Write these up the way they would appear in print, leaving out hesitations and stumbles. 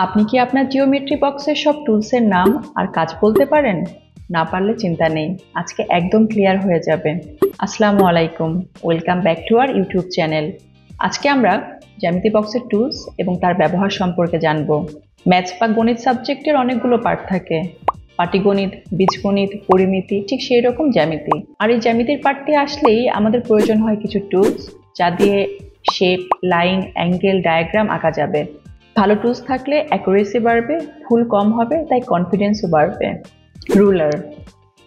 আপনি কি আপনার জিওমেট্রি বক্সের সব টুলসের নাম আর কাজ বলতে পারেন? না পারলে চিন্তা নেই, আজকে একদম ক্লিয়ার হয়ে যাবে। আসসালামু আলাইকুম, welcome back to our YouTube channel. আজকে আমরা জ্যামিতি বক্সের টুলস এবং তার ব্যবহার সম্পর্কে জানব। ম্যাথস বা গণিত সাবজেক্টের অনেকগুলো পার্ট থাকে, পাটিগণিত, বীজগণিত, পরিমিতি, ঠিক সেই রকম জ্যামিতি। আর এই জ্যামিতির পার্টটি আসলেই আমাদের প্রয়োজন হয় কিছু টুলস, যা দিয়ে শেপ, লাইন, অ্যাঙ্গেল, ডায়াগ্রাম আঁকা যাবে। ভালো টুলস থাকলে অ্যাকুরেসি বাড়বে, ভুল কম হবে, তাই কনফিডেন্সও বাড়বে। রুলার,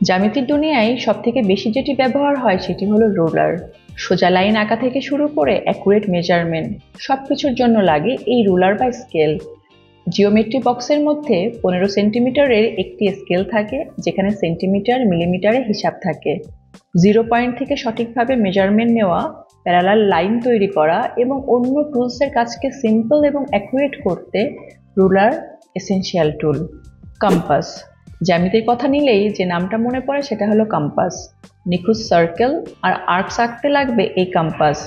জ্যামিতির দুনিয়ায় সবথেকে বেশি যেটি ব্যবহার হয় সেটি হলো রুলার। সোজা লাইন আঁকা থেকে শুরু করে অ্যাকুরেট মেজারমেন্ট সবকিছুর জন্য লাগে এই রুলার বা স্কেল। জিওমেট্রি বক্সের মধ্যে 15 সেন্টিমিটারের একটি স্কেল থাকে, যেখানে সেন্টিমিটার, মিলিমিটারে হিসাব থাকে। 0 পয়েন্ট থেকে সঠিকভাবে মেজারমেন্ট নেওয়া, প্যারালাল লাইন তৈরি করা এবং অন্য টুলসের কাজকে সিম্পল এবং অ্যাকুরেট করতে রুলার এসেনশিয়াল টুল। কম্পাস, জ্যামিতির কথা নিলেই যে নামটা মনে পড়ে সেটা হলো কম্পাস। নিখুঁত সার্কেল আর আর্কস আঁকতে লাগবে এই কম্পাস।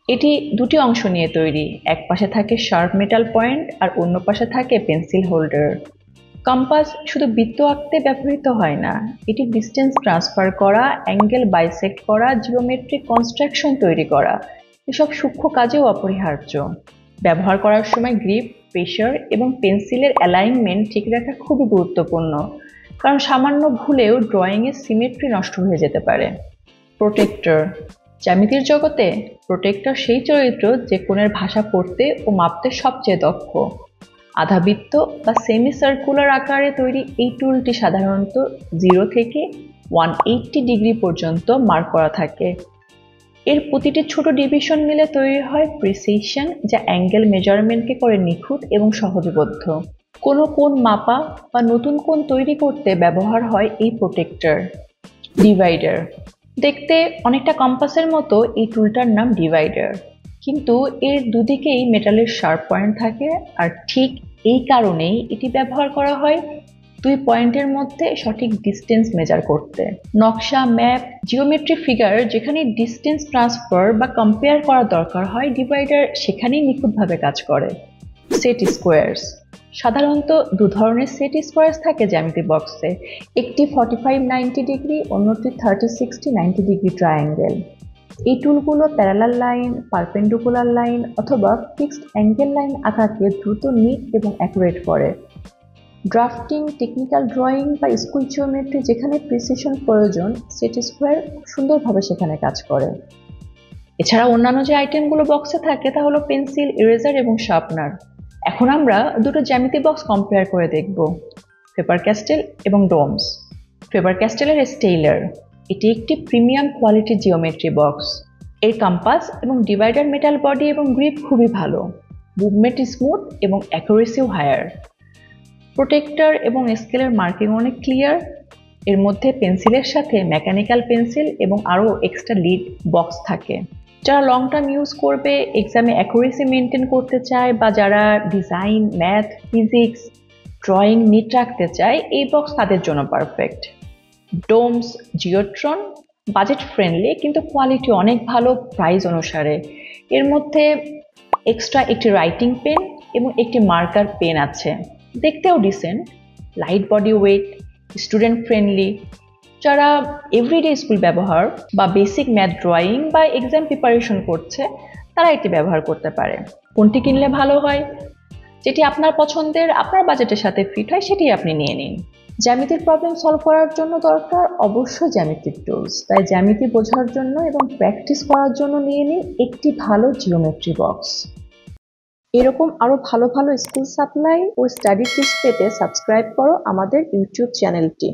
এটি দুটি অংশ নিয়ে তৈরি, এক পাশে থাকে শার্প মেটাল পয়েন্ট আর অন্য পাশে থাকে পেন্সিল হোল্ডার। কম্পাস শুধু বৃত্ত আঁকতে ব্যবহৃত হয় না, এটি ডিস্টেন্স ট্রান্সফার করা, অ্যাঙ্গেল বাইসেক্ট করা, জিওমেট্রিক কনস্ট্রাকশন তৈরি করা, এসব সূক্ষ্ম কাজেও অপরিহার্য। ব্যবহার করার সময় গ্রিপ, প্রেশার এবং পেন্সিলের অ্যালাইনমেন্ট ঠিক রাখা খুবই গুরুত্বপূর্ণ, কারণ সামান্য ভুলেও ড্রয়িংয়ের সিমেট্রি নষ্ট হয়ে যেতে পারে। প্রোটেক্টর, জ্যামিতির জগতে প্রোটেক্টর সেই চরিত্র যে কোণের ভাষা পড়তে ও মাপতে সবচেয়ে দক্ষ। আধাবৃত্ত বা সেমি সার্কুলার আকারে তৈরি এই টুলটি সাধারণত 0 থেকে 180 ডিগ্রি পর্যন্ত মার্ক করা থাকে। এর প্রতিটি ছোট ডিভিশন মিলে তৈরি হয় প্রিসিশন, যা অ্যাঙ্গেল মেজারমেন্টকে করে নিখুঁত এবং সহজবোধ্য। কোনো কোণ মাপা বা নতুন কোণ তৈরি করতে ব্যবহার হয় এই প্রোটেক্টর। ডিভাইডার, দেখতে অনেকটা কম্পাসের মতো এই টুলটার নাম ডিভাইডার, কিন্তু এর দুদিকেই মেটালের শার্প পয়েন্ট থাকে, আর ঠিক এই কারণেই এটি ব্যবহার করা হয় দুই পয়েন্টের মধ্যে সঠিক ডিস্টেন্স মেজার করতে। নকশা, ম্যাপ, জিওমেট্রি ফিগার যেখানে ডিস্টেন্স ট্রান্সফার বা কম্পেয়ার করা দরকার হয়, ডিভাইডার সেখানেই নিখুঁতভাবে কাজ করে। সেট স্কোয়ারস, সাধারণত দু ধরনের সেট স্কোয়ারস থাকে জ্যামিতি বক্সে, একটি 45-90 ডিগ্রি, অন্যটি 30-60-90 ডিগ্রি ট্রায়াঙ্গেল। এই টুলগুলো প্যারালাল লাইন, পারপেন্ডিকুলার লাইন অথবা ফিক্সড অ্যাঙ্গেল লাইন আঁকাকে দ্রুত, নিট এবং অ্যাকুরেট করে। ড্রাফটিং, টেকনিক্যাল ড্রয়িং বা স্কুল জিওমেট্রি যেখানে প্রিসিশন প্রয়োজন, সেট স্কোয়ার সুন্দরভাবে সেখানে কাজ করে। এছাড়া অন্যান্য যে আইটেমগুলো বক্সে থাকে তা হলো পেন্সিল, ইরেজার এবং শার্পনার। এখন আমরা দুটো জ্যামিতি বক্স কম্পেয়ার করে দেখব, ফেবার ক্যাস্টেল এবং ডোমস। ফেবার ক্যাস্টেলের স্টেইলার, এটি একটি প্রিমিয়াম কোয়ালিটি জিওমেট্রি বক্স। এর কম্পাস এবং ডিভাইডার মেটাল বডি এবং গ্রিপ খুবই ভালো, মুভমেন্ট স্মুথ এবং অ্যাকুরেসিও হায়ার। প্রোটেক্টর এবং স্কেলের মার্কিং অনেক ক্লিয়ার। এর মধ্যে পেন্সিলের সাথে মেকানিক্যাল পেন্সিল এবং আরও এক্সট্রা লিড বক্স থাকে। যারা লং টার্ম ইউজ করবে, এক্সামে অ্যাকুরেসি মেনটেন করতে চায়, বা যারা design, math, physics, drawing neat রাখতে চায়, এই বক্স তাদের জন্য perfect. Doms Geotron, budget friendly কিন্তু কোয়ালিটি অনেক ভালো প্রাইস অনুসারে। এর মধ্যে এক্সট্রা একটি রাইটিং পেন এবং একটি মার্কার পেন আছে, দেখতেও decent. Light body weight, student friendly, যারা এভরিডে স্কুল ব্যবহার বা বেসিক ম্যাথ, ড্রয়িং বা এক্সাম প্রিপারেশন করছে, তারা এটি ব্যবহার করতে পারে। কোনটি কিনলে ভালো হয়? যেটি আপনার পছন্দের, আপনার বাজেটের সাথে ফিট হয়, সেটি আপনি নিয়ে নিন। জ্যামিতির প্রবলেম সলভ করার জন্য দরকার অবশ্যই জ্যামিতিক টুলস, তাই জ্যামিতি বোঝার জন্য এবং প্র্যাকটিস করার জন্য নিয়ে নিন একটি ভালো জিওমেট্রি বক্স। এরকম আরও ভালো ভালো স্কুল সাপ্লাই ও স্টাডি টিপস পেতে সাবস্ক্রাইব করো আমাদের ইউটিউব চ্যানেলটি।